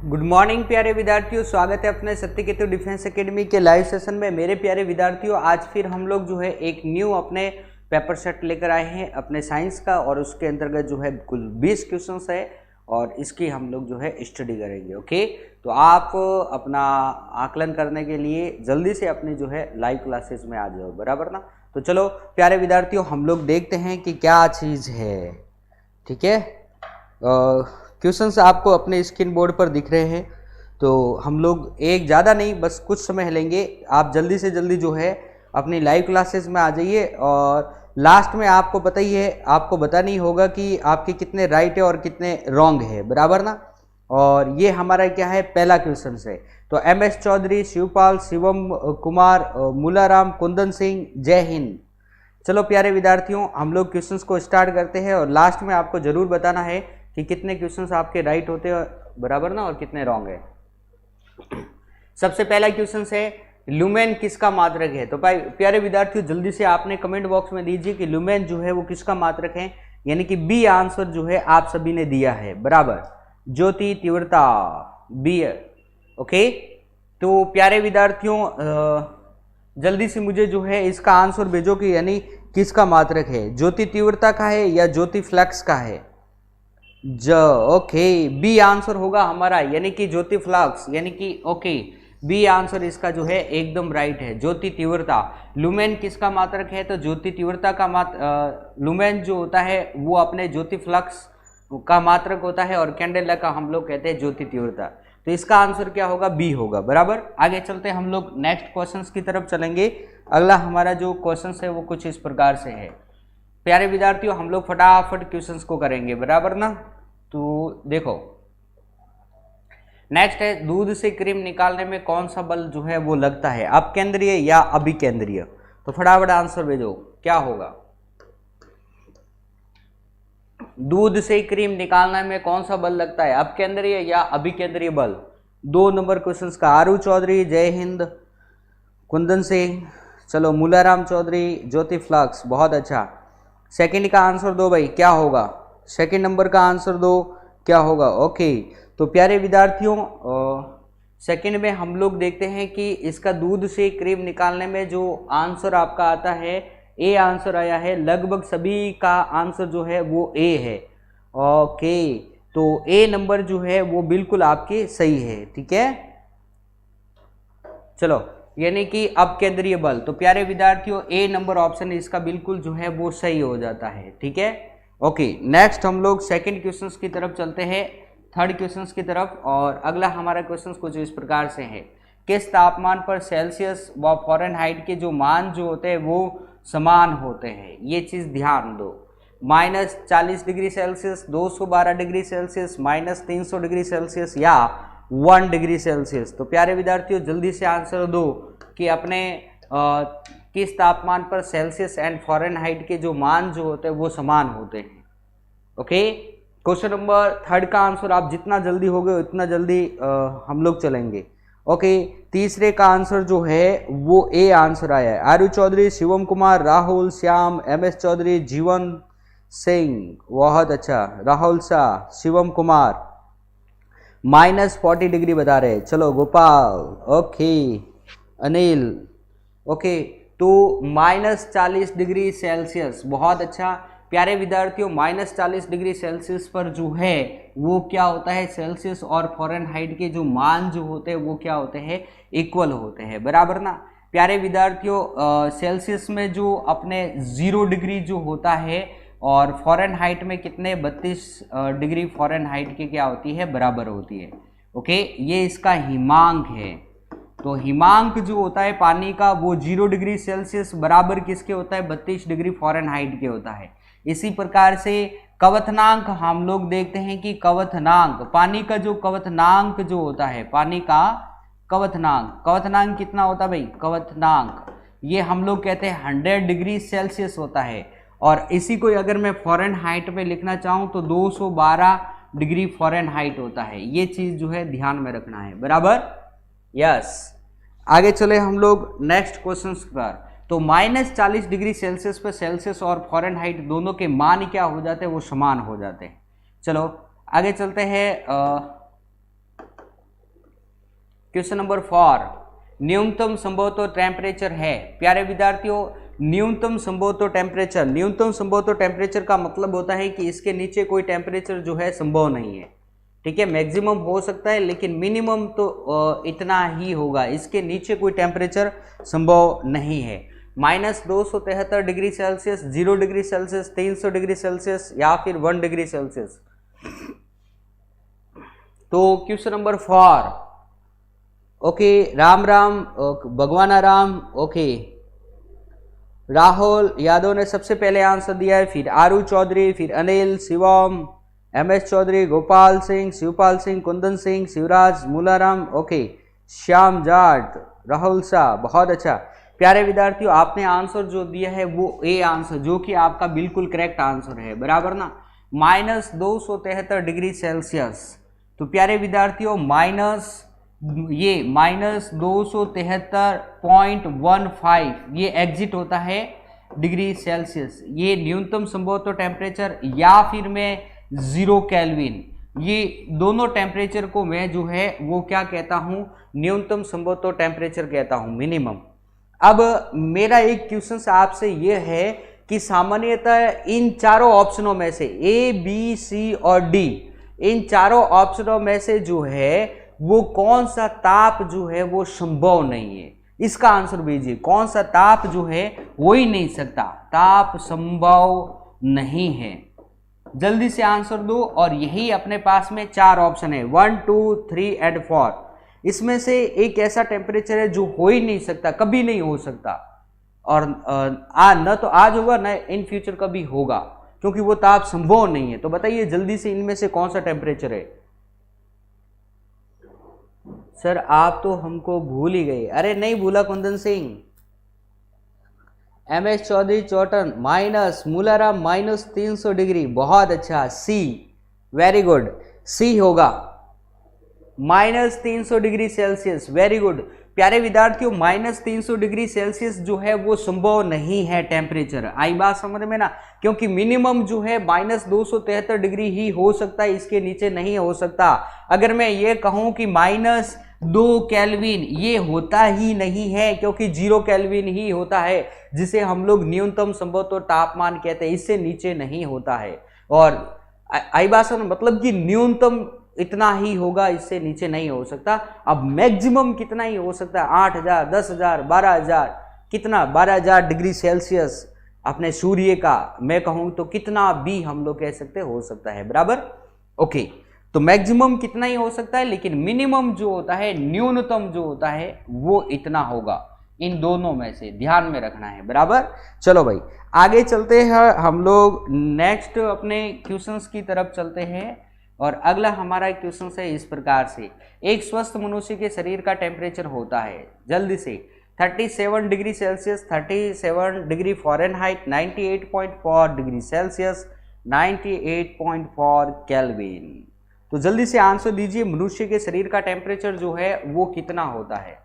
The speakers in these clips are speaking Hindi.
गुड मॉर्निंग प्यारे विद्यार्थियों, स्वागत है अपने सत्यकेतु डिफेंस एकेडमी के लाइव सेशन में। मेरे प्यारे विद्यार्थियों, आज फिर हम लोग जो है एक न्यू अपने पेपर सेट लेकर आए हैं अपने साइंस का, और उसके अंतर्गत जो है कुल 20 क्वेश्चंस है और इसकी हम लोग जो है स्टडी करेंगे। ओके, तो आप अपना आकलन करने के लिए जल्दी से अपनी जो है लाइव क्लासेस में आ जाओ, बराबर ना। तो चलो प्यारे विद्यार्थियों, हम लोग देखते हैं कि क्या चीज़ है। ठीक है, क्वेश्चंस आपको अपने स्क्रीन बोर्ड पर दिख रहे हैं। तो हम लोग एक ज़्यादा नहीं, बस कुछ समय लेंगे। आप जल्दी से जल्दी जो है अपनी लाइव क्लासेस में आ जाइए, और लास्ट में आपको पता ही है, आपको बता नहीं होगा कि आपके कितने राइट है और कितने रॉन्ग है, बराबर ना। और ये हमारा क्या है, पहला क्वेश्चन है। तो MS चौधरी, शिवपाल, शिवम कुमार, मूलाराम, कुंदन सिंह, जय हिंद। चलो प्यारे विद्यार्थियों, हम लोग क्वेश्चंस को स्टार्ट करते हैं, और लास्ट में आपको जरूर बताना है कि कितने क्वेश्चंस आपके राइट होते हैं, बराबर ना, और कितने रॉन्ग है। सबसे पहला क्वेश्चन है, लुमेन किसका मात्रक है। तो भाई प्यारे विद्यार्थियों, जल्दी से आपने कमेंट बॉक्स में दीजिए कि लुमेन जो है वो किसका मात्रक है, यानी कि बी आंसर जो है आप सभी ने दिया है, बराबर। ज्योति तीव्रता, बी। ओके, तो प्यारे विद्यार्थियों जल्दी से मुझे जो है इसका आंसर भेजो कि यानी किसका मात्रक है, ज्योति तीव्रता का है या ज्योति फ्लक्स का है। ओके, बी आंसर होगा हमारा, यानी कि ज्योति फ्लक्स, यानी कि ओके, बी आंसर इसका जो है एकदम राइट है, ज्योति तीव्रता। लुमेन किसका मात्रक है, तो ज्योति तीव्रता का लुमेन जो होता है वो अपने ज्योति फ्लक्स का मात्रक होता है, और कैंडेला का हम लोग कहते हैं ज्योति तीव्रता। तो इसका आंसर क्या होगा, बी होगा, बराबर। आगे चलते हम लोग नेक्स्ट क्वेश्चंस की तरफ चलेंगे। अगला हमारा जो क्वेश्चंस है वो कुछ इस प्रकार से है। प्यारे विद्यार्थियों, हम लोग फटाफट क्वेश्चंस को करेंगे, बराबर ना। तो देखो, नेक्स्ट है, दूध से क्रीम निकालने में कौन सा बल जो है वो लगता है, अपकेंद्रीय या अभिकेंद्रीय। तो फटाफट आंसर भेजो, क्या होगा। दूध से क्रीम निकालने में कौन सा बल लगता है, अपकेंद्रीय या अभिकेंद्रीय बल। 2 नंबर क्वेश्चन का आरू चौधरी, जय हिंद, कुंदन सिंह, चलो मूलाराम चौधरी, ज्योति फ्लक्स, बहुत अच्छा। सेकंड का आंसर दो भाई, क्या होगा, सेकंड नंबर का आंसर दो, क्या होगा। ओके, तो प्यारे विद्यार्थियों सेकंड में हम लोग देखते हैं कि इसका दूध से क्रीम निकालने में जो आंसर आपका आता है, ए आंसर आया है। लगभग सभी का आंसर जो है वो ए है। ओके, तो ए नंबर जो है वो बिल्कुल आपके सही है। ठीक है, चलो, यानी कि अपकेंद्रीय बल। तो प्यारे विद्यार्थियों, ए नंबर ऑप्शन इसका बिल्कुल जो है वो सही हो जाता है। ठीक है, ओके, नेक्स्ट हम लोग सेकंड क्वेश्चंस की तरफ चलते हैं, थर्ड क्वेश्चंस की तरफ। और अगला हमारा क्वेश्चन कुछ इस प्रकार से है, किस तापमान पर सेल्सियस व फ़ारेनहाइट के जो मान जो होते हैं वो समान होते हैं। ये चीज़ ध्यान दो, -40 degree Celsius, 212 degree Celsius, -300 degree Celsius या 1 डिग्री सेल्सियस। तो प्यारे विद्यार्थियों जल्दी से आंसर दो कि अपने किस तापमान पर सेल्सियस एंड फ़ारेनहाइट के जो मान जो होते हैं वो समान होते हैं। ओके, क्वेश्चन नंबर थर्ड का आंसर आप जितना जल्दी होगे उतना जल्दी हम लोग चलेंगे। ओके, तीसरे का आंसर जो है वो ए आंसर आया है। आरू चौधरी, शिवम कुमार, राहुल, श्याम, MS चौधरी, जीवन सिंह, बहुत अच्छा। राहुल शाह, शिवम कुमार, -40 डिग्री बता रहे। चलो गोपाल, ओके, अनिल, ओके, तो -40 डिग्री सेल्सियस, बहुत अच्छा। प्यारे विद्यार्थियों, -40 डिग्री सेल्सियस पर जो है वो क्या होता है, सेल्सियस और फ़ारेनहाइट के जो मान जो होते हैं वो क्या होते हैं, इक्वल होते हैं, बराबर ना। प्यारे विद्यार्थियों सेल्सियस में जो अपने 0 डिग्री जो होता है, और फ़ारेनहाइट में कितने 32 डिग्री फ़ारेनहाइट के क्या होती है, बराबर होती है। ओके, ये इसका हिमांक है। तो हिमांक जो होता है पानी का वो 0 डिग्री सेल्सियस बराबर किसके होता है, 32 डिग्री फ़ारेनहाइट के होता है। इसी प्रकार से कवथनांक हम लोग देखते हैं कि कवथनांक, पानी का जो कवथनांक जो होता है, पानी का कवथनांक कितना होता है भाई, कवथनांक ये हम लोग कहते हैं 100 डिग्री सेल्सियस होता है। और इसी को अगर मैं फ़ारेनहाइट में लिखना चाहूँ तो 212 डिग्री फ़ारेनहाइट होता है। ये चीज़ जो है ध्यान में रखना है, बराबर। यस, आगे चले हम लोग नेक्स्ट क्वेश्चन पर। तो -40 डिग्री सेल्सियस पर सेल्सियस और फ़ारेनहाइट दोनों के मान क्या हो जाते हैं, वो समान हो जाते हैं। चलो आगे चलते हैं। क्वेश्चन नंबर 4, न्यूनतम संभवतः टेम्परेचर है। प्यारे विद्यार्थियों, न्यूनतम संभवतः टेम्परेचर का मतलब होता है कि इसके नीचे कोई टेम्परेचर जो है संभव नहीं है। ठीक है, मैक्सिमम हो सकता है लेकिन मिनिमम तो इतना ही होगा, इसके नीचे कोई टेम्परेचर संभव नहीं है। -273 degree Celsius, 0 degree Celsius, 300 degree Celsius या फिर 1 डिग्री सेल्सियस। तो क्वेश्चन नंबर 4, ओके, राम भगवान राम, ओके, राहुल यादव ने सबसे पहले आंसर दिया है, फिर आरू चौधरी, फिर अनिल, शिवम, MS चौधरी, गोपाल सिंह, शिवपाल सिंह, कुंदन सिंह, शिवराज, मूलाराम, ओके, श्याम जाट, राहुल शाह, बहुत अच्छा। प्यारे विद्यार्थियों, आपने आंसर जो दिया है वो ए आंसर, जो कि आपका बिल्कुल करेक्ट आंसर है, बराबर ना। -273 डिग्री सेल्सियस। तो प्यारे विद्यार्थियों, -273.15 ये एग्जिट होता है डिग्री सेल्सियस। ये न्यूनतम संभवतः टेम्परेचर या फिर मैं 0 केल्विन, ये दोनों टेम्परेचर को मैं जो है वो क्या कहता हूं, न्यूनतम संभवतः टेम्परेचर कहता हूं, मिनिमम। अब मेरा एक क्वेश्चन आपसे ये है कि सामान्यतः इन चारों ऑप्शनों में से A, B, C और D, इन चारों ऑप्शनों में से जो है वो कौन सा ताप जो है वो संभव नहीं है, इसका आंसर दीजिए। कौन सा ताप जो है हो ही नहीं सकता, ताप संभव नहीं है, जल्दी से आंसर दो। और यही अपने पास में 4 ऑप्शन है, 1, 2, 3 एंड 4। इसमें से एक ऐसा टेम्परेचर है जो हो ही नहीं सकता, कभी नहीं हो सकता, और न तो आज होगा न इन फ्यूचर कभी होगा, क्योंकि वो ताप संभव नहीं है। तो बताइए जल्दी से इनमें से कौन सा टेम्परेचर है। सर आप तो हमको भूल ही गए। अरे नहीं भूला कुंदन सिंह, MS चौधरी चौटन माइनस, मूलाराम -300 डिग्री, बहुत अच्छा, सी, वेरी गुड, सी होगा, -300 डिग्री सेल्सियस, वेरी गुड। प्यारे विद्यार्थियों, -300 डिग्री सेल्सियस जो है वो संभव नहीं है टेम्परेचर, आई बात समझ में ना, क्योंकि मिनिमम जो है -273 डिग्री ही हो सकता है, इसके नीचे नहीं हो सकता। अगर मैं ये कहूं कि -2 केल्विन, ये होता ही नहीं है, क्योंकि 0 केल्विन ही होता है जिसे हम लोग न्यूनतम संभवतः तापमान कहते हैं, इससे नीचे नहीं होता है। और आई बात समझ, मतलब कि न्यूनतम इतना ही होगा, इससे नीचे नहीं हो सकता। अब मैक्सिमम कितना ही हो सकता है, 8000, 10000, 12000, कितना, 12000 डिग्री सेल्सियस अपने सूर्य का मैं कहूं तो कितना भी हम लोग कह सकते हो सकता है, बराबर। ओके, तो मैक्सिमम कितना ही हो सकता है, लेकिन मिनिमम जो होता है, न्यूनतम जो होता है वो इतना होगा। इन दोनों में से ध्यान में रखना है, बराबर। चलो भाई आगे चलते हैं, हम लोग नेक्स्ट अपने क्वेश्चंस की तरफ चलते हैं। और अगला हमारा क्वेश्चन है इस प्रकार से, एक स्वस्थ मनुष्य के शरीर का टेम्परेचर होता है, जल्दी से, 37 degree Celsius, 37 degree Fahrenheit, 98.4 degree Celsius, 98.4 kelvin. तो जल्दी से आंसर दीजिए, मनुष्य के शरीर का टेम्परेचर जो है वो कितना होता है।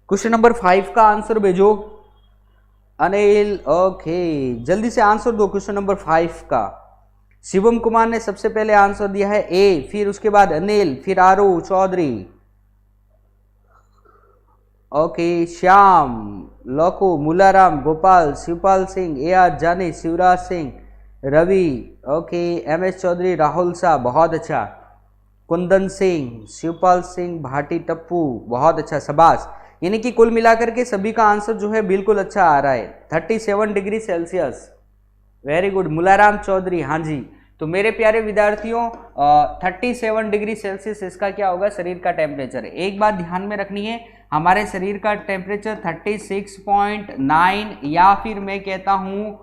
क्वेश्चन नंबर 5 का आंसर भेजो अनिल, ओके, जल्दी से आंसर दो क्वेश्चन नंबर 5 का। शिवम कुमार ने सबसे पहले आंसर दिया है ए, फिर उसके बाद अनिल, फिर आरू चौधरी, ओके, श्याम, लोकू, मूलाराम, गोपाल, शिवपाल सिंह, AR जानी, शिवराज सिंह, रवि, ओके, MS चौधरी, राहुल शाह, बहुत अच्छा, कुंदन सिंह, शिवपाल सिंह, भाटी टप्पू, बहुत अच्छा, शाबाश। यानी कि कुल मिलाकर के सभी का आंसर जो है बिल्कुल अच्छा आ रहा है, 37 degree Celsius, very good. Mularam Chaudhary, हाँ जी। तो मेरे प्यारे विद्यार्थियों, 37 डिग्री सेल्सियस इसका क्या होगा, शरीर का टेम्परेचर। एक बात ध्यान में रखनी है, हमारे शरीर का टेम्परेचर 36.9 या फिर मैं कहता हूँ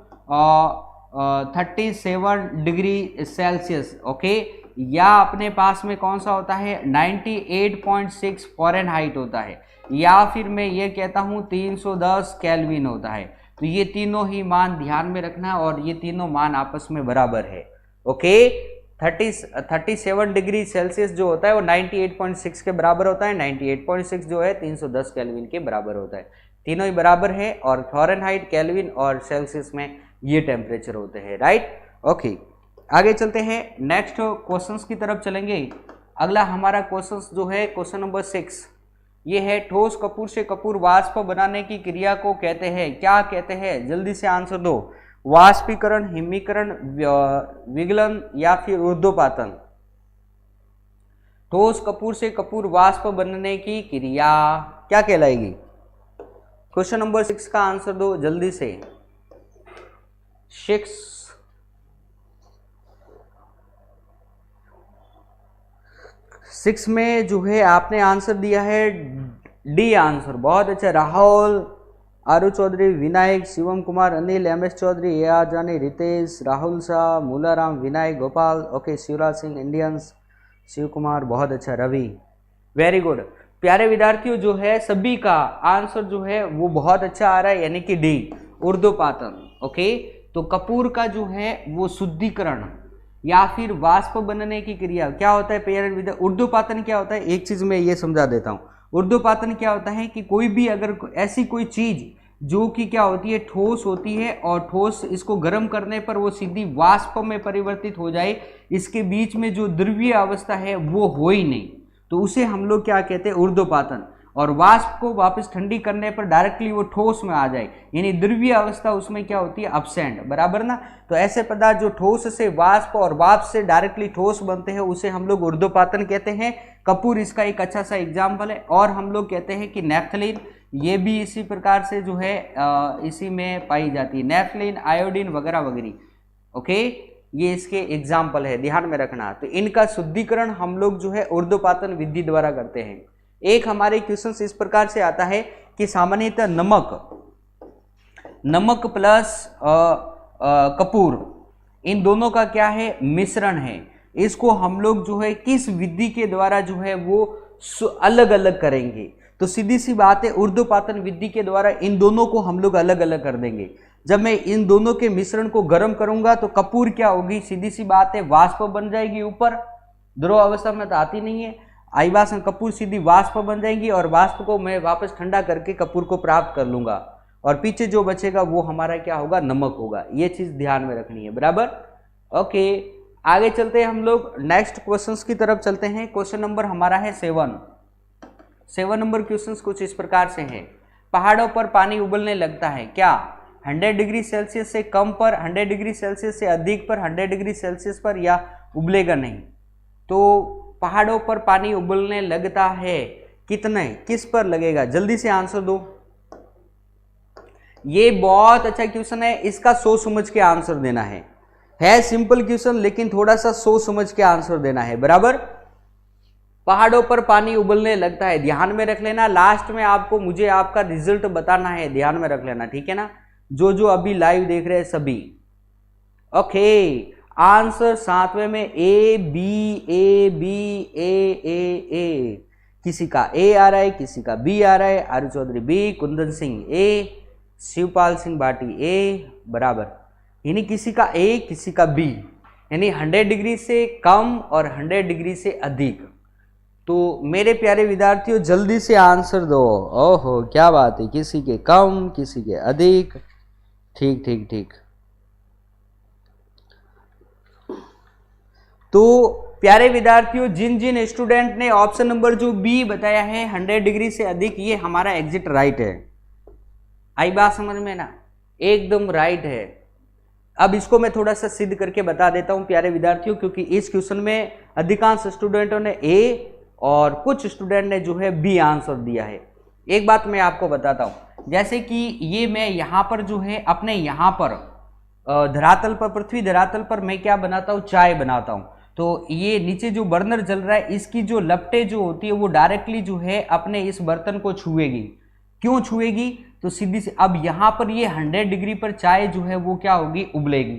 37 डिग्री सेल्सियस, ओके, या अपने पास में कौन सा होता है, 98.6 फ़ारेनहाइट होता है, या फिर मैं ये कहता हूँ 310 केल्विन होता है। तो ये तीनों ही मान ध्यान में रखना, और ये तीनों मान आपस में बराबर है, ओके। 37 डिग्री सेल्सियस जो होता है वो 98.6 के बराबर होता है, 98.6 जो है 310 केल्विन के बराबर होता है, तीनों ही बराबर है। और फ़ारेनहाइट, केल्विन और सेल्सियस में ये टेम्परेचर होते हैं, राइट। ओके, आगे चलते हैं, नेक्स्ट क्वेश्चंस की तरफ चलेंगे। अगला हमारा क्वेश्चन जो है क्वेश्चन नंबर 6, ये है ठोस कपूर से कपूर वाष्प बनाने की क्रिया को कहते हैं, क्या कहते हैं? जल्दी से आंसर दो। वाष्पीकरण, हिमीकरण, विगलन या फिर ऊर्ध्वपातन? ठोस कपूर से कपूर वाष्प बनने की क्रिया क्या कहलाएगी? क्वेश्चन नंबर 6 का आंसर दो जल्दी से। 6 में जो है आपने आंसर दिया है डी आंसर, बहुत अच्छा। Rahul, Aru Chaudhary, Vinayak, Shivam Kumar, Anil, MS Chaudhary, A R Jani, Ritesh, Rahul Shah, Mularam, Vinayak, Gopal, okay, Shivraj Singh, Indians, Shiv Kumar, बहुत अच्छा। Ravi, very good. प्यारे विद्यार्थियों, जो है सभी का आंसर जो है वो बहुत अच्छा आ रहा है, यानी कि डी, ऊर्ध्वपातन। ओके, तो कपूर का जो है वो शुद्धिकरण या फिर वाष्प बनने की क्रिया क्या होता है प्यारे विद्यार्थी? ऊर्ध्वपातन क्या होता है, एक चीज मैं ये समझा देता हूँ। ऊर्ध्वपातन क्या होता है कि कोई भी अगर ऐसी कोई चीज जो कि क्या होती है, ठोस होती है, और ठोस इसको गर्म करने पर वो सीधी वाष्प में परिवर्तित हो जाए, इसके बीच में जो द्रव्य अवस्था है वो हो ही नहीं, तो उसे हम लोग क्या कहते हैं? ऊर्ध्वपातन। और वाष्प को वापस ठंडी करने पर डायरेक्टली वो ठोस में आ जाए, यानी द्रव्य अवस्था उसमें क्या होती है? अपसेंट, बराबर ना। तो ऐसे पदार्थ जो ठोस से वाष्प और वाष्प से डायरेक्टली ठोस बनते हैं उसे हम लोग ऊर्ध्वपातन कहते हैं। कपूर इसका एक अच्छा सा एग्जाम्पल है। और हम लोग कहते हैं कि नेफ्थलीन, ये भी इसी प्रकार से जो है इसी में पाई जाती है, नेफ्थलीन, आयोडीन वगैरह वगैरह। ओके, ये इसके एग्जाम्पल है, ध्यान में रखना। तो इनका शुद्धिकरण हम लोग जो है ऊर्ध्वपातन विधि द्वारा करते हैं। एक हमारे क्वेश्चन इस प्रकार से आता है कि सामान्यतः नमक प्लस कपूर, इन दोनों का क्या है? मिश्रण है। इसको हम लोग जो है किस विधि के द्वारा जो है वो अलग अलग करेंगे? तो सीधी सी बात है, ऊर्ध्वपातन विधि के द्वारा इन दोनों को हम लोग अलग अलग कर देंगे। जब मैं इन दोनों के मिश्रण को गर्म करूंगा तो कपूर क्या होगी? सीधी सी बात है, वाष्प बन जाएगी ऊपर, द्रव अवस्था में तो आती नहीं है। आइबासन कपूर सीधी वाष्प बन जाएंगी और वाष्प को मैं वापस ठंडा करके कपूर को प्राप्त कर लूंगा, और पीछे जो बचेगा वो हमारा क्या होगा? नमक होगा। ये चीज ध्यान में रखनी है, बराबर। ओके, आगे चलते हैं हम लोग नेक्स्ट क्वेश्चंस की तरफ चलते हैं। क्वेश्चन नंबर हमारा है 7 नंबर क्वेश्चंस कुछ इस प्रकार से हैं। पहाड़ों पर पानी उबलने लगता है, क्या 100 डिग्री सेल्सियस से कम पर, 100 डिग्री सेल्सियस से अधिक पर, 100 डिग्री सेल्सियस पर, या उबलेगा नहीं? तो पहाड़ों पर पानी उबलने लगता है, कितने, किस पर लगेगा? जल्दी से आंसर दो। ये बहुत अच्छा क्वेश्चन है, इसका सोच समझ के आंसर देना है सिंपल क्वेश्चन, लेकिन थोड़ा सा सोच समझ के आंसर देना है, बराबर। पहाड़ों पर पानी उबलने लगता है, ध्यान में रख लेना। लास्ट में आपको मुझे आपका रिजल्ट बताना है, ध्यान में रख लेना, ठीक है ना? जो अभी लाइव देख रहे हैं सभी। ओके, आंसर 7वें में ए बी ए बी ए। किसी का ए आ रहा है, किसी का बी आ रहा है। आरू चौधरी बी, कुंदन सिंह ए, शिवपाल सिंह भाटी ए, बराबर। यानी किसी का ए, किसी का बी, यानी 100 डिग्री से कम और 100 डिग्री से अधिक। तो मेरे प्यारे विद्यार्थियों जल्दी से आंसर दो। ओहो क्या बात है, किसी के कम, किसी के अधिक। ठीक ठीक ठीक। तो प्यारे विद्यार्थियों, जिन जिन स्टूडेंट ने ऑप्शन नंबर जो बी बताया है 100 डिग्री से अधिक, ये हमारा एग्जिट राइट है। आई बात समझ में ना? एकदम राइट है। अब इसको मैं थोड़ा सा सिद्ध करके बता देता हूं प्यारे विद्यार्थियों, क्योंकि इस क्वेश्चन में अधिकांश स्टूडेंटों ने ए और कुछ स्टूडेंट ने जो है बी आंसर दिया है। एक बात मैं आपको बताता हूं, जैसे कि ये मैं यहाँ पर जो है अपने यहाँ पर धरातल पर, पृथ्वी धरातल पर मैं क्या बनाता हूँ? चाय बनाता हूँ। तो ये नीचे जो बर्नर जल रहा है, इसकी जो लपटें जो होती है वो डायरेक्टली जो है अपने इस बर्तन को छुएगी। क्यों छुएगी? तो सीधी से अब यहाँ पर ये 100 डिग्री पर चाय जो है वो क्या होगी? उबलेगी।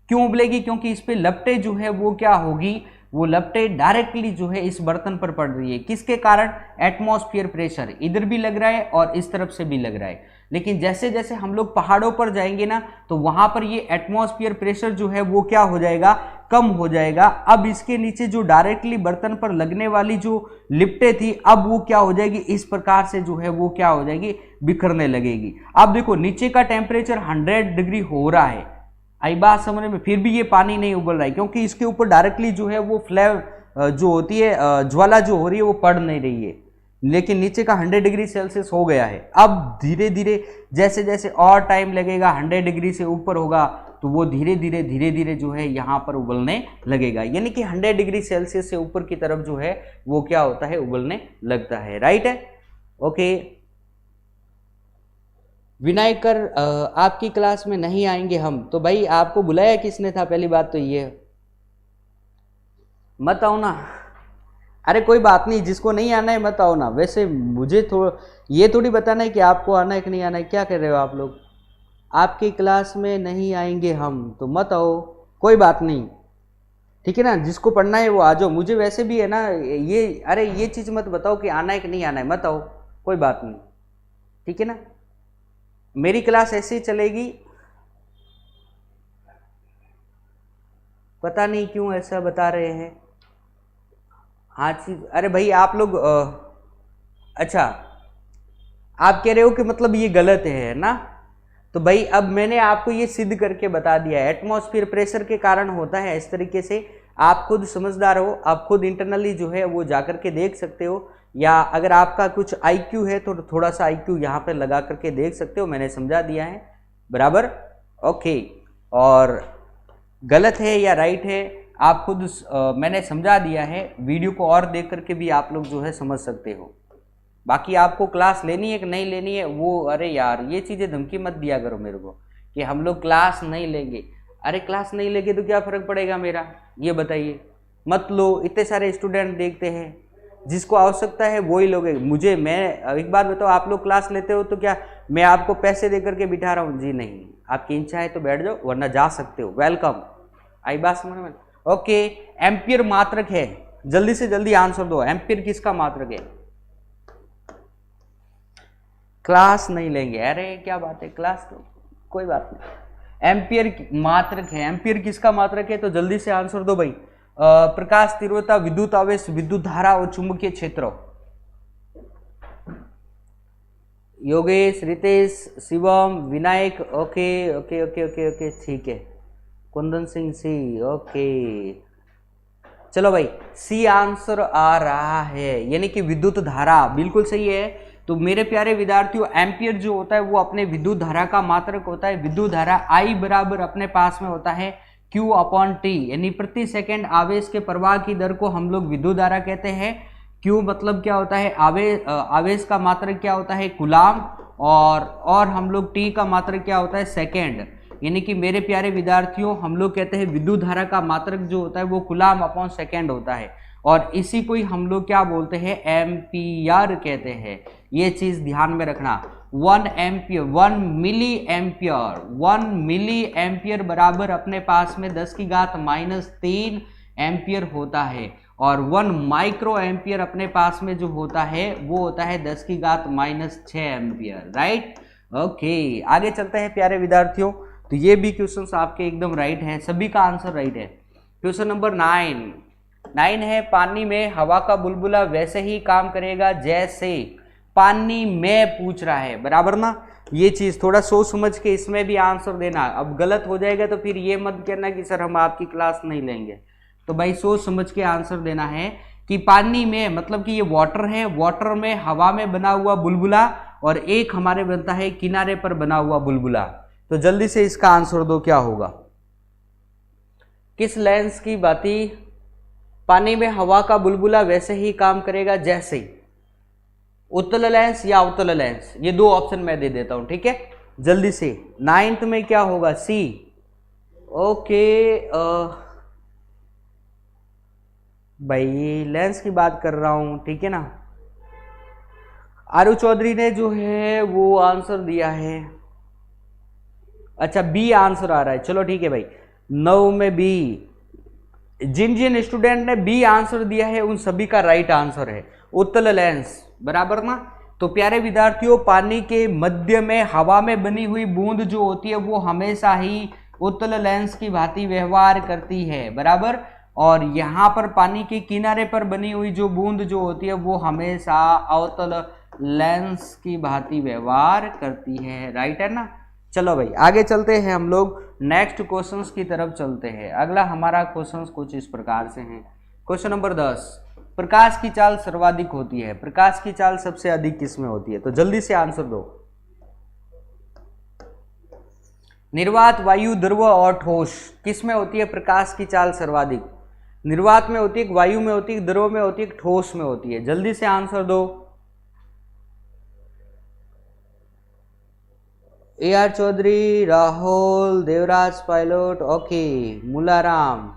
क्यों उबलेगी? क्योंकि इस पे लपटें जो है वो क्या होगी? वो लपटें डायरेक्टली जो है इस बर्तन पर पड़ रही है। किसके कारण? एटमॉस्फेयर प्रेशर इधर भी लग रहा है और इस तरफ से भी लग रहा है। लेकिन जैसे जैसे हम लोग पहाड़ों पर जाएंगे ना, तो वहां पर ये एटमॉस्फेयर प्रेशर जो है वो क्या हो जाएगा? कम हो जाएगा। अब इसके नीचे जो डायरेक्टली बर्तन पर लगने वाली जो लिपटें थी, अब वो क्या हो जाएगी? इस प्रकार से जो है वो क्या हो जाएगी? बिखरने लगेगी। अब देखो नीचे का टेम्परेचर 100 डिग्री हो रहा है, आई बात समझ में, फिर भी ये पानी नहीं उबल रहा है, क्योंकि इसके ऊपर डायरेक्टली जो है वो जो होती है ज्वाला जो हो रही है वो पड़ नहीं रही है, लेकिन नीचे का 100 डिग्री सेल्सियस हो गया है। अब धीरे धीरे जैसे जैसे और टाइम लगेगा 100 डिग्री से ऊपर होगा तो वो धीरे धीरे जो है यहाँ पर उबलने लगेगा, यानी कि 100 डिग्री सेल्सियस से ऊपर की तरफ जो है वो क्या होता है, उबलने लगता है। राइट है, ओके। विनायकर आपकी क्लास में नहीं आएंगे हम, तो भाई आपको बुलाया किसने था, पहली बात तो ये मत आओ ना। अरे कोई बात नहीं, जिसको नहीं आना है मत आओ ना। वैसे मुझे ये थोड़ी बताना है कि आपको आना है कि नहीं आना है। क्या कर रहे हो आप लोग, आपकी क्लास में नहीं आएंगे हम तो मत आओ, कोई बात नहीं, ठीक है ना। जिसको पढ़ना है वो आ जाओ। मुझे वैसे भी है ना ये, अरे ये चीज़ मत बताओ कि आना है कि नहीं आना है, मत आओ, कोई बात नहीं, ठीक है ना। मेरी क्लास ऐसे ही चलेगी, पता नहीं क्यों ऐसा बता रहे हैं। हाँ चीज, अरे भाई आप लोग अच्छा आप कह रहे हो कि मतलब ये गलत है ना, तो भाई अब मैंने आपको ये सिद्ध करके बता दिया है, एटमॉस्फेयर प्रेशर के कारण होता है इस तरीके से। आप खुद समझदार हो, आप खुद इंटरनली जो है वो जा करके देख सकते हो, या अगर आपका कुछ IQ है तो थोड़ा सा IQ यहाँ पे लगा करके देख सकते हो, मैंने समझा दिया है, बराबर, ओके। और गलत है या राइट है आप खुद मैंने समझा दिया है, वीडियो को और देख करके भी आप लोग जो है समझ सकते हो। बाकी आपको क्लास लेनी है कि नहीं लेनी है वो, अरे यार ये चीज़ें धमकी मत दिया करो मेरे को कि हम लोग क्लास नहीं लेंगे। अरे क्लास नहीं लेंगे तो क्या फ़र्क पड़ेगा मेरा, ये बताइए। मत लो, इतने सारे स्टूडेंट देखते हैं, जिसको आवश्यकता है वही लोगे। मुझे, मैं एक बार बताओ, आप लोग क्लास लेते हो तो क्या मैं आपको पैसे दे करके बिठा रहा हूँ? जी नहीं, आपकी इच्छा है तो बैठ जाओ, वरना जा सकते हो, वेलकम। आई बात समझ में? ओके, एम्पियर मात्रक है, जल्दी से जल्दी आंसर दो, एम्पियर किसका मात्रक है? क्लास नहीं लेंगे, अरे क्या बात है, क्लास तो कोई बात नहीं, एम्पियर मात्रक है। एम्पियर किसका मात्रक है? तो जल्दी से आंसर दो भाई। प्रकाश, तीव्रता, विद्युत आवेश, विद्युत धारा और चुंबकीय क्षेत्र। Yogesh, Ritesh, Shivam, Vinayak, okay okay okay okay okay, ठीक है। कुंदन सिंह सी, ओके, चलो भाई, सी आंसर आ रहा है, यानी कि विद्युत धारा, बिल्कुल सही है। तो मेरे प्यारे विद्यार्थियों, एम्पियर जो होता है वो अपने विद्युत धारा का मात्रक होता है। विद्युत धारा I बराबर अपने पास में होता है Q/T, यानी प्रति सेकंड आवेश के प्रवाह की दर को हम लोग विद्युत धारा कहते हैं। Q मतलब क्या होता है, आवेश का मात्रक क्या होता है, कूलाम, और हम लोग T का मात्रक क्या होता है, सेकेंड। यानी कि मेरे प्यारे विद्यार्थियों, हम लोग कहते हैं विद्युत धारा का मात्रक जो होता है वो कूलाम/सेकेंड होता है, और इसी को ही हम लोग क्या बोलते हैं, एम्पियर कहते हैं। ये चीज ध्यान में रखना। 1 ampere, 1 milli ampere, 1 milli ampere बराबर अपने पास में 10⁻³ एम्पियर होता है, और 1 माइक्रो एम्पियर अपने पास में जो होता है वो होता है 10⁻6 एम्पियर। राइट, ओके, आगे चलते हैं प्यारे विद्यार्थियों। तो ये भी क्वेश्चंस आपके एकदम राइट हैं, सभी का आंसर राइट है। क्वेश्चन नंबर 9 है, पानी में हवा का बुलबुला वैसे ही काम करेगा जैसे, पानी में पूछ रहा है, बराबर ना। ये चीज थोड़ा सोच समझ के इसमें भी आंसर देना। अब गलत हो जाएगा तो फिर ये मत कहना कि सर हम आपकी क्लास नहीं लेंगे। तो भाई सोच समझ के आंसर देना है कि पानी में मतलब कि ये वाटर है, वाटर में हवा में बना हुआ बुलबुला, और एक हमारे बनता है किनारे पर बना हुआ बुलबुला। तो जल्दी से इसका आंसर दो, क्या होगा? किस लेंस की बाती पानी में हवा का बुलबुला वैसे ही काम करेगा जैसे, उत्तल लेंस या अवतल लेंस? ये दो ऑप्शन मैं दे देता हूं, ठीक है, जल्दी से। 9th में क्या होगा, सी। ओके, भाई लेंस की बात कर रहा हूं, ठीक है ना। आरू चौधरी ने जो है वो आंसर दिया है, अच्छा बी आंसर आ रहा है, चलो ठीक है भाई। 9 में बी, जिन जिन स्टूडेंट ने बी आंसर दिया है उन सभी का राइट आंसर है उत्तल लेंस, बराबर ना। तो प्यारे विद्यार्थियों, पानी के मध्य में हवा में बनी हुई बूंद जो होती है वो हमेशा ही उत्तल लेंस की भांति व्यवहार करती है, बराबर। और यहाँ पर पानी के किनारे पर बनी हुई जो बूंद जो होती है वो हमेशा अवतल लेंस की भांति व्यवहार करती है, राइट है ना। चलो भाई आगे चलते हैं, हम लोग नेक्स्ट क्वेश्चंस की तरफ चलते हैं। अगला हमारा क्वेश्चंस कुछ इस प्रकार से हैं। क्वेश्चन नंबर 10, प्रकाश की चाल सर्वाधिक होती है, प्रकाश की चाल सबसे अधिक किसमें होती है? तो जल्दी से आंसर दो। निर्वात, वायु, द्रव और ठोस, किसमें होती है प्रकाश की चाल सर्वाधिक? निर्वात में होती है, वायु में होती है, द्रव में होती है, ठोस में होती है? जल्दी से आंसर दो। A R Chaudhary, Rahul, Devraj Pilot, okay, Mularam,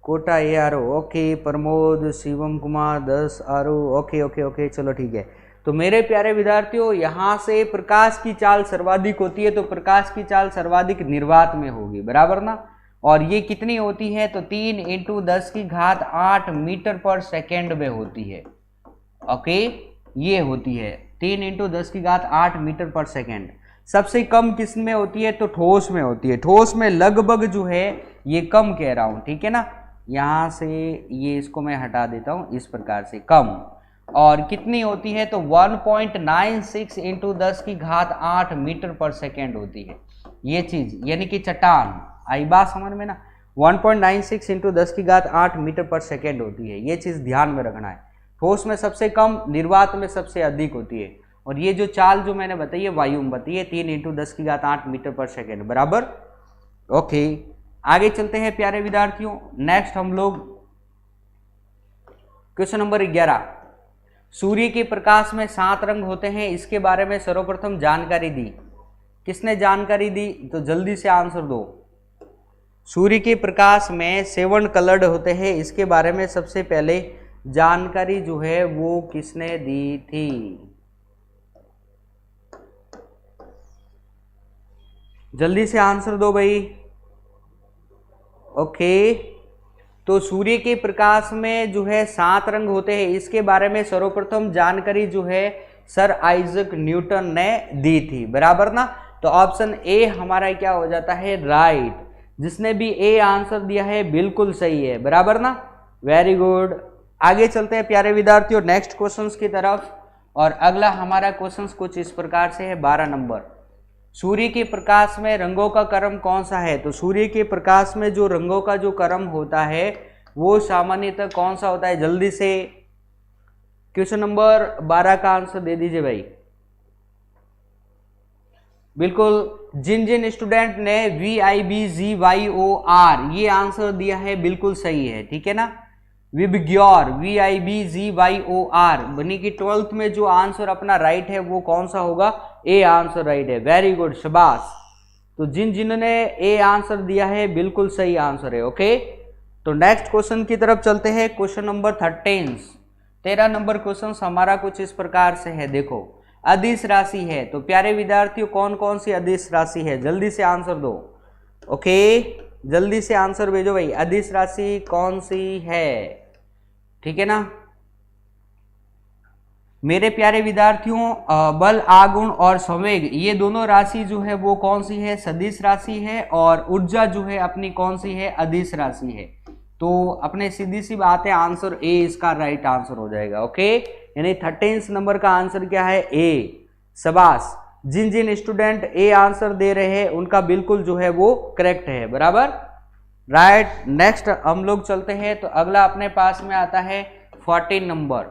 Kota A R O, okay, Pramod, Shivam Kumar 10 R O, okay okay okay, चलो ठीक है। तो मेरे प्यारे विद्यार्थियों, यहाँ से प्रकाश की चाल सर्वाधिक होती है, तो प्रकाश की चाल सर्वाधिक निर्वात में होगी, बराबर ना? और ये कितनी होती है? तो 3 × 10⁸ मीटर पर सेकेंड में होती है। ओके, ये होती है 3 × 10⁸ मीटर पर सेकेंड। सबसे कम किस में होती है? तो ठोस में होती है। ठोस में लगभग जो है ये कम कह रहा हूं, ठीक है ना? यहां से ये इसको मैं हटा देता हूं, इस प्रकार से कम। और कितनी होती है? तो 1.96 × 10⁸ मीटर पर सेकेंड होती है ये चीज, यानी कि चट्टान। आई बात समझ में ना? 1.96 × 10⁸ मीटर पर सेकेंड होती है, ये चीज ध्यान में रखना है। ठोस में सबसे कम, निर्वात में सबसे अधिक होती है। और ये जो चाल जो मैंने बताई है वायु में बताई है 3 × 10⁸ मीटर पर सेकेंड, बराबर। ओके, आगे चलते हैं प्यारे विद्यार्थियों। नेक्स्ट हम लोग क्वेश्चन नंबर 11, सूर्य के प्रकाश में 7 रंग होते हैं, इसके बारे में सर्वप्रथम जानकारी दी। किसने जानकारी दी? तो जल्दी से आंसर दो। सूर्य के प्रकाश में 7 कलर्ड होते हैं, इसके बारे में सबसे पहले जानकारी जो है वो किसने दी थी? जल्दी से आंसर दो भाई। ओके, तो सूर्य के प्रकाश में जो है 7 रंग होते हैं, इसके बारे में सर्वप्रथम जानकारी जो है सर आइजक न्यूटन ने दी थी, बराबर ना? तो ऑप्शन ए हमारा क्या हो जाता है? राइट। जिसने भी ए आंसर दिया है बिल्कुल सही है, बराबर ना? Very good. आगे चलते हैं प्यारे विद्यार्थियों नेक्स्ट क्वेश्चंस की तरफ। और अगला हमारा क्वेश्चंस कुछ इस प्रकार से है, 12 नंबर। सूर्य के प्रकाश में रंगों का क्रम कौन सा है? तो सूर्य के प्रकाश में जो रंगों का जो क्रम होता है वो सामान्यतः कौन सा होता है? जल्दी से क्वेश्चन नंबर 12 का आंसर दे दीजिए भाई। बिल्कुल, जिन जिन स्टूडेंट ने VIBGYOR ये आंसर दिया है बिल्कुल सही है, ठीक है ना? विबग्योर, VIBGYOR बनी की 12th में जो आंसर अपना राइट है वो कौन सा होगा? ए आंसर राइट है। वेरी गुड, शाबाश। तो जिन जिन्होंने ए आंसर दिया है बिल्कुल सही आंसर है। ओके, तो नेक्स्ट क्वेश्चन की तरफ चलते हैं। क्वेश्चन नंबर 13 नंबर क्वेश्चन हमारा कुछ इस प्रकार से है। देखो, अदिश राशि है, तो प्यारे विद्यार्थियों कौन कौन सी अदिश राशि है? जल्दी से आंसर दो। ओके, जल्दी से आंसर भेजो भाई। अदिश राशि कौन सी है? ठीक है ना मेरे प्यारे विद्यार्थियों? बल, आगुण और संवेग ये दोनों राशि जो है वो कौन सी है? सदिश राशि है। और ऊर्जा जो है अपनी कौन सी है? अदिश राशि है। तो अपने सीधी सी बात है, आंसर ए इसका राइट आंसर हो जाएगा। ओके, यानी 13 नंबर का आंसर क्या है? ए। शाबाश, जिन जिन स्टूडेंट ए आंसर दे रहे हैं उनका बिल्कुल जो है वो करेक्ट है, बराबर, राइट। नेक्स्ट हम लोग चलते हैं। तो अगला अपने पास में आता है 14 नंबर।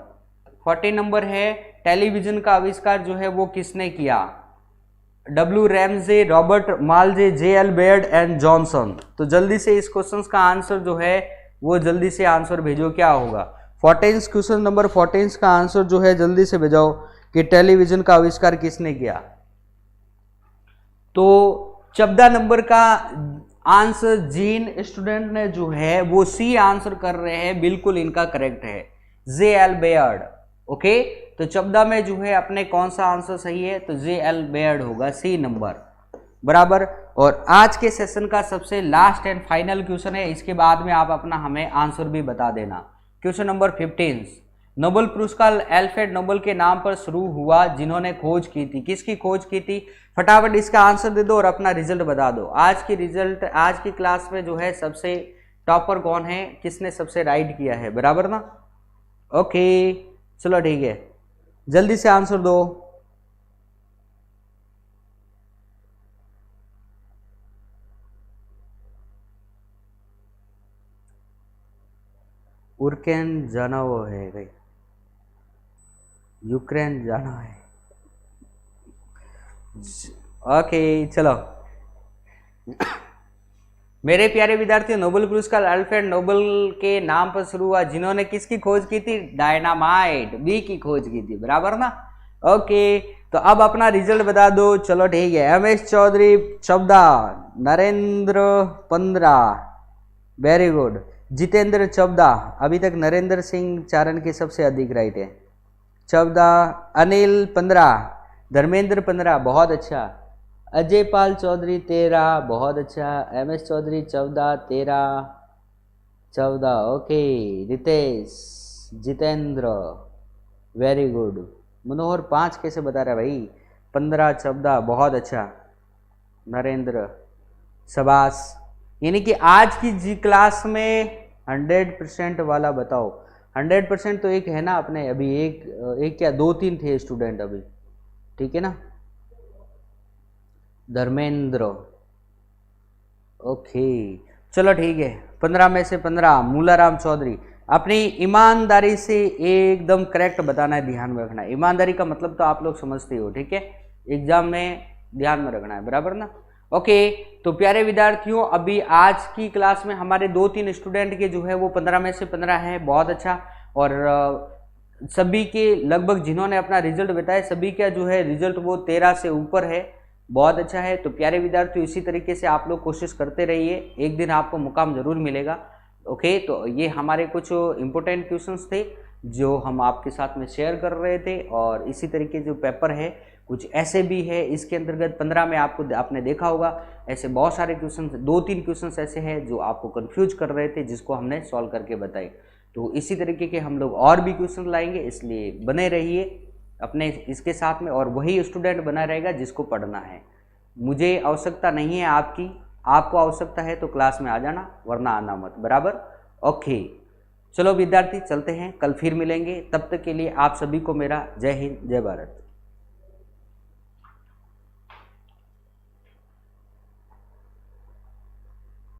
14 नंबर है, टेलीविजन का आविष्कार जो है वो किसने किया? W रैमजे, रॉबर्ट माल्जे, JL बेयर्ड एंड जॉनसन। तो जल्दी से इस क्वेश्चन का आंसर जो है वो जल्दी से आंसर भेजो, क्या होगा? 14 क्वेश्चन नंबर 14 का आंसर जो है जल्दी से भेजाओ कि टेलीविजन का आविष्कार किसने किया। तो 14 नंबर का आंसर जिन स्टूडेंट ने जो है वो सी आंसर कर रहे हैं, बिल्कुल इनका करेक्ट है, JL बेयर्ड। ओके, तो 14 में जो है अपने कौन सा आंसर सही है? तो JL बेयर्ड होगा, सी नंबर, बराबर। और आज के सेशन का सबसे लास्ट एंड फाइनल क्वेश्चन है, इसके बाद में आप अपना हमें आंसर भी बता देना। क्वेश्चन नंबर 15, नोबेल पुरस्कार अल्फ्रेड नोबेल के नाम पर शुरू हुआ, जिन्होंने खोज की थी। किसकी खोज की थी? फटाफट इसका आंसर दे दो और अपना रिजल्ट बता दो। आज की रिजल्ट, आज की क्लास में जो है सबसे टॉपर कौन है, किसने सबसे राइट किया है, बराबर ना? ओके, चलो ठीक है, जल्दी से आंसर दो। उक्रेन जाना वो है भाई, यूक्रेन जाना है। ओके चलो मेरे प्यारे विद्यार्थियों, नोबेल पुरस्कार अल्फ्रेड नोबेल के नाम पर शुरू हुआ, जिन्होंने किसकी खोज की थी? डायनामाइट, बी की खोज की थी, बराबर ना। ओके तो अब अपना रिजल्ट बता दो। चलो ठीक है, MS Chaudhary 14, Narendra 15, very good. Jitendra 14, अभी तक नरेंद्र सिंह चारण के सबसे अधिक राइट है, 14। अनिल 15, धर्मेंद्र 15, बहुत अच्छा। अजय पाल चौधरी 13, बहुत अच्छा। MS Chaudhary 14, 13, 14, okay. Ritesh, Jitendra, very good. Manohar 5 कैसे बता रहा है भाई? 15, 14, बहुत अच्छा। नरेंद्र, शबाश। यानी कि आज की जी क्लास में 100% वाला बताओ। 100% तो एक है ना अपने, अभी एक क्या 2-3 थे स्टूडेंट अभी, ठीक है ना। धर्मेंद्र, ओके चलो ठीक है। 15 में से 15। मूलाराम चौधरी, अपनी ईमानदारी से एकदम करेक्ट बताना है, ध्यान में रखना है। ईमानदारी का मतलब तो आप लोग समझते हो, ठीक है, एग्जाम में ध्यान में रखना है, बराबर ना। ओके तो प्यारे विद्यार्थियों, अभी आज की क्लास में हमारे 2-3 स्टूडेंट के जो है वो 15 में से 15 है, बहुत अच्छा। और सभी के लगभग जिन्होंने अपना रिजल्ट बताया, सभी का जो है रिजल्ट वो 13 से ऊपर है, बहुत अच्छा है। तो प्यारे विद्यार्थियों, इसी तरीके से आप लोग कोशिश करते रहिए, एक दिन आपको मुकाम जरूर मिलेगा। ओके तो ये हमारे कुछ इंपॉर्टेंट क्वेश्चंस थे जो हम आपके साथ में शेयर कर रहे थे, और इसी तरीके जो पेपर है कुछ ऐसे भी है, इसके अंतर्गत 15 में आपने देखा होगा ऐसे बहुत सारे क्वेश्चन, 2-3 क्वेश्चन ऐसे हैं जो आपको कंफ्यूज कर रहे थे, जिसको हमने सॉल्व करके बताए। तो इसी तरीके के हम लोग और भी क्वेश्चन लाएंगे, इसलिए बने रहिए अपने इसके साथ में, और वही स्टूडेंट बना रहेगा जिसको पढ़ना है। मुझे आवश्यकता नहीं है आपकी, आपको आवश्यकता है तो क्लास में आ जाना, वरना आना मत, बराबर। ओके चलो विद्यार्थी चलते हैं, कल फिर मिलेंगे, तब तक के लिए आप सभी को मेरा जय हिंद, जय भारत।